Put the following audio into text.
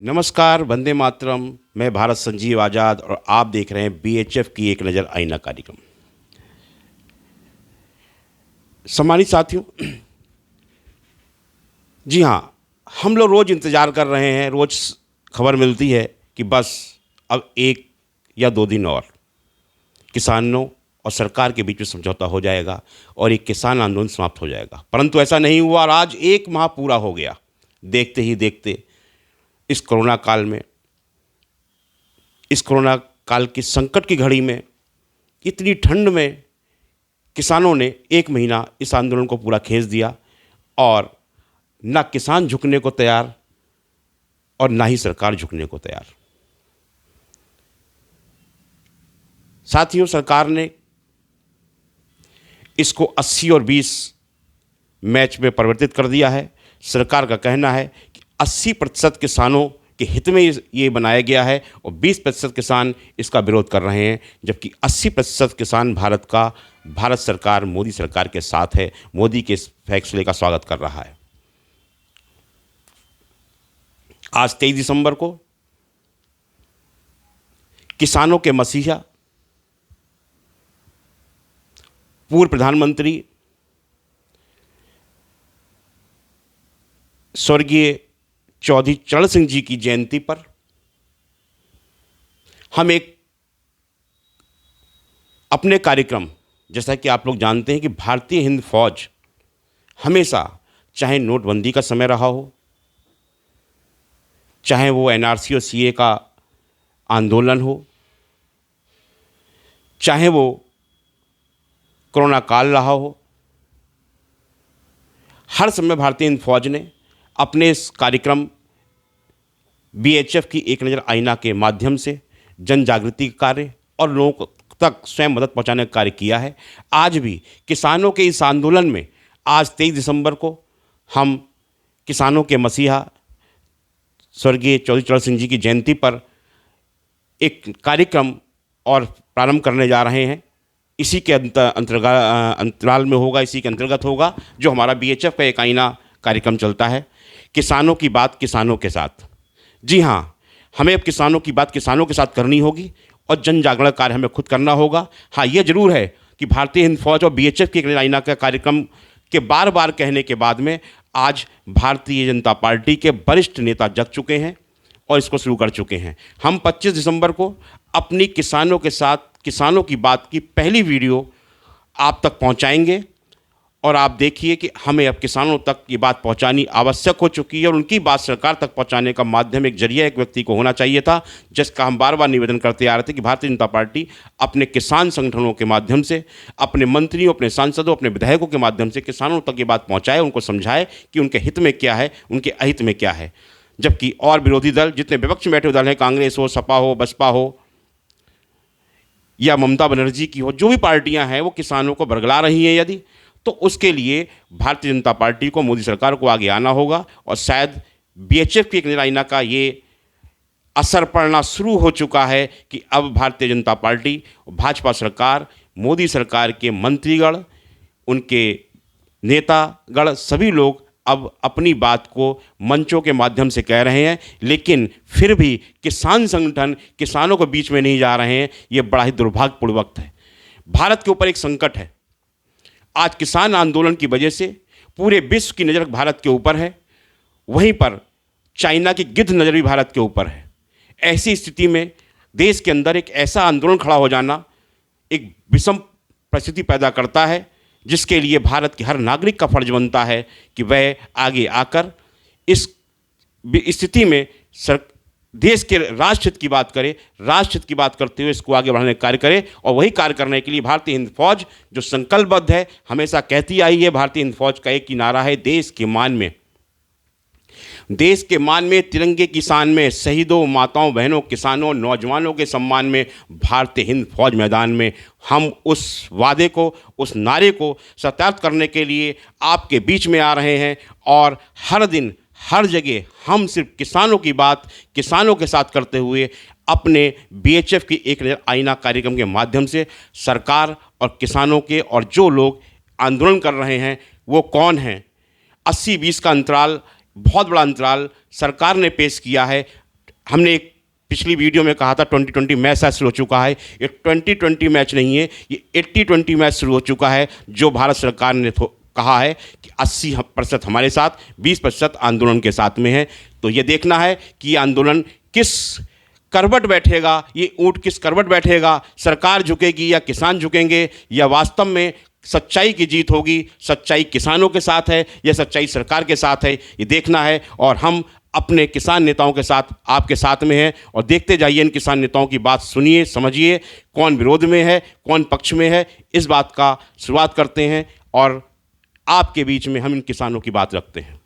नमस्कार, वंदे मातरम। मैं भारत संजीव आज़ाद और आप देख रहे हैं बीएचएफ की एक नज़र आईना कार्यक्रम। सम्मानित साथियों, जी हाँ, हम लोग रोज़ इंतज़ार कर रहे हैं, रोज़ खबर मिलती है कि बस अब 1 या 2 दिन और किसानों और सरकार के बीच में समझौता हो जाएगा और एक किसान आंदोलन समाप्त हो जाएगा। परंतु ऐसा नहीं हुआ और आज 1 माह पूरा हो गया। देखते ही देखते इस कोरोना काल की संकट की घड़ी में, इतनी ठंड में किसानों ने 1 महीना इस आंदोलन को पूरा खींच दिया और ना किसान झुकने को तैयार और ना ही सरकार झुकने को तैयार। साथियों, सरकार ने इसको 80 और 20 मैच में परिवर्तित कर दिया है। सरकार का कहना है कि 80% किसानों के हित में ये बनाया गया है और 20% किसान इसका विरोध कर रहे हैं, जबकि 80% किसान भारत सरकार, मोदी सरकार के साथ है, मोदी के इस फैसले का स्वागत कर रहा है। आज 23 दिसंबर को किसानों के मसीहा, पूर्व प्रधानमंत्री स्वर्गीय चौधरी चरण सिंह जी की जयंती पर हम एक अपने कार्यक्रम, जैसा कि आप लोग जानते हैं कि भारतीय हिंद फौज हमेशा, चाहे नोटबंदी का समय रहा हो, चाहे वो एनआरसी और सीए का आंदोलन हो, चाहे वो कोरोना काल रहा हो, हर समय भारतीय हिंद फौज ने अपने इस कार्यक्रम बीएचएफ की एक नज़र आईना के माध्यम से जन जागृति कार्य और लोगों तक स्वयं मदद पहुंचाने का कार्य किया है। आज भी किसानों के इस आंदोलन में, आज 23 दिसंबर को हम किसानों के मसीहा स्वर्गीय चौधरी चरण सिंह जी की जयंती पर एक कार्यक्रम और प्रारंभ करने जा रहे हैं। इसी के अंतराल में होगा, इसी के अंतर्गत होगा जो हमारा बीएचएफ का एक आईना कार्यक्रम चलता है, किसानों की बात किसानों के साथ। जी हाँ, हमें अब किसानों की बात किसानों के साथ करनी होगी और जन जागरण कार्य हमें खुद करना होगा। हाँ, ये जरूर है कि भारतीय हिंद फौज और बीएचएफ की एक आईना का कार्यक्रम के बार बार कहने के बाद में आज भारतीय जनता पार्टी के वरिष्ठ नेता जग चुके हैं और इसको शुरू कर चुके हैं। हम 25 दिसंबर को अपनी किसानों के साथ किसानों की बात की पहली वीडियो आप तक पहुंचाएंगे और आप देखिए कि हमें अब किसानों तक ये बात पहुंचानी आवश्यक हो चुकी है और उनकी बात सरकार तक पहुंचाने का माध्यम, एक जरिया, एक व्यक्ति को होना चाहिए था, जिसका हम बार बार निवेदन करते आ रहे थे कि भारतीय जनता पार्टी अपने किसान संगठनों के माध्यम से, अपने मंत्रियों, अपने सांसदों, अपने विधायकों के माध्यम से किसानों तक ये बात पहुँचाए, उनको समझाए कि उनके हित में क्या है, उनके अहित में क्या है। जबकि और विरोधी दल, जितने विपक्ष में बैठे दल हैं, कांग्रेस हो, सपा हो, बसपा हो या ममता बनर्जी की हो, जो भी पार्टियां हैं वो किसानों को बरगला रही हैं, यदि तो उसके लिए भारतीय जनता पार्टी को, मोदी सरकार को आगे आना होगा और शायद बीएचएफ की एक आईना का ये असर पड़ना शुरू हो चुका है कि अब भारतीय जनता पार्टी, भाजपा सरकार, मोदी सरकार के मंत्रीगण, उनके नेतागण, सभी लोग अब अपनी बात को मंचों के माध्यम से कह रहे हैं, लेकिन फिर भी किसान संगठन किसानों के बीच में नहीं जा रहे हैं। ये बड़ा ही दुर्भाग्यपूर्ण वक्त है। भारत के ऊपर एक संकट है। आज किसान आंदोलन की वजह से पूरे विश्व की नज़र भारत के ऊपर है, वहीं पर चाइना की गिद्ध नज़र भी भारत के ऊपर है। ऐसी स्थिति में देश के अंदर एक ऐसा आंदोलन खड़ा हो जाना एक विषम परिस्थिति पैदा करता है, जिसके लिए भारत के हर नागरिक का फर्ज बनता है कि वह आगे आकर इस स्थिति में देश के राष्ट्रहित की बात करे, राष्ट्रहित की बात करते हुए इसको आगे बढ़ाने का कार्य करे। और वही कार्य करने के लिए भारतीय हिंद फौज जो संकल्पबद्ध है, हमेशा कहती आई है, भारतीय हिंद फौज का एक ही नारा है, देश के मान में, देश के मान में, तिरंगे की शान में, शहीदों, माताओं, बहनों, किसानों, नौजवानों के सम्मान में, भारतीय हिंद फौज मैदान में। हम उस वादे को, उस नारे को सत्यापित करने के लिए आपके बीच में आ रहे हैं और हर दिन, हर जगह हम सिर्फ किसानों की बात किसानों के साथ करते हुए अपने बीएचएफ की एक नज़र आईना कार्यक्रम के माध्यम से सरकार और किसानों के, और जो लोग आंदोलन कर रहे हैं वो कौन हैं, 80-20 का अंतराल, बहुत बड़ा अंतराल सरकार ने पेश किया है। हमने एक पिछली वीडियो में कहा था 2020 मैच शायद शुरू हो चुका है। ये 2020 मैच नहीं है, ये 80-20 मैच शुरू हो चुका है, जो भारत सरकार ने कहा है कि 80% हमारे साथ, 20% आंदोलन के साथ में है। तो ये देखना है कि ये आंदोलन किस करवट बैठेगा, ये ऊँट किस करवट बैठेगा, सरकार झुकेगी या किसान झुकेंगे, या वास्तव में सच्चाई की जीत होगी, सच्चाई किसानों के साथ है या सच्चाई सरकार के साथ है, ये देखना है। और हम अपने किसान नेताओं के साथ, आपके साथ में हैं, और देखते जाइए इन किसान नेताओं की बात सुनिए, समझिए कौन विरोध में है, कौन पक्ष में है। इस बात का शुरुआत करते हैं और आपके बीच में हम इन किसानों की बात रखते हैं।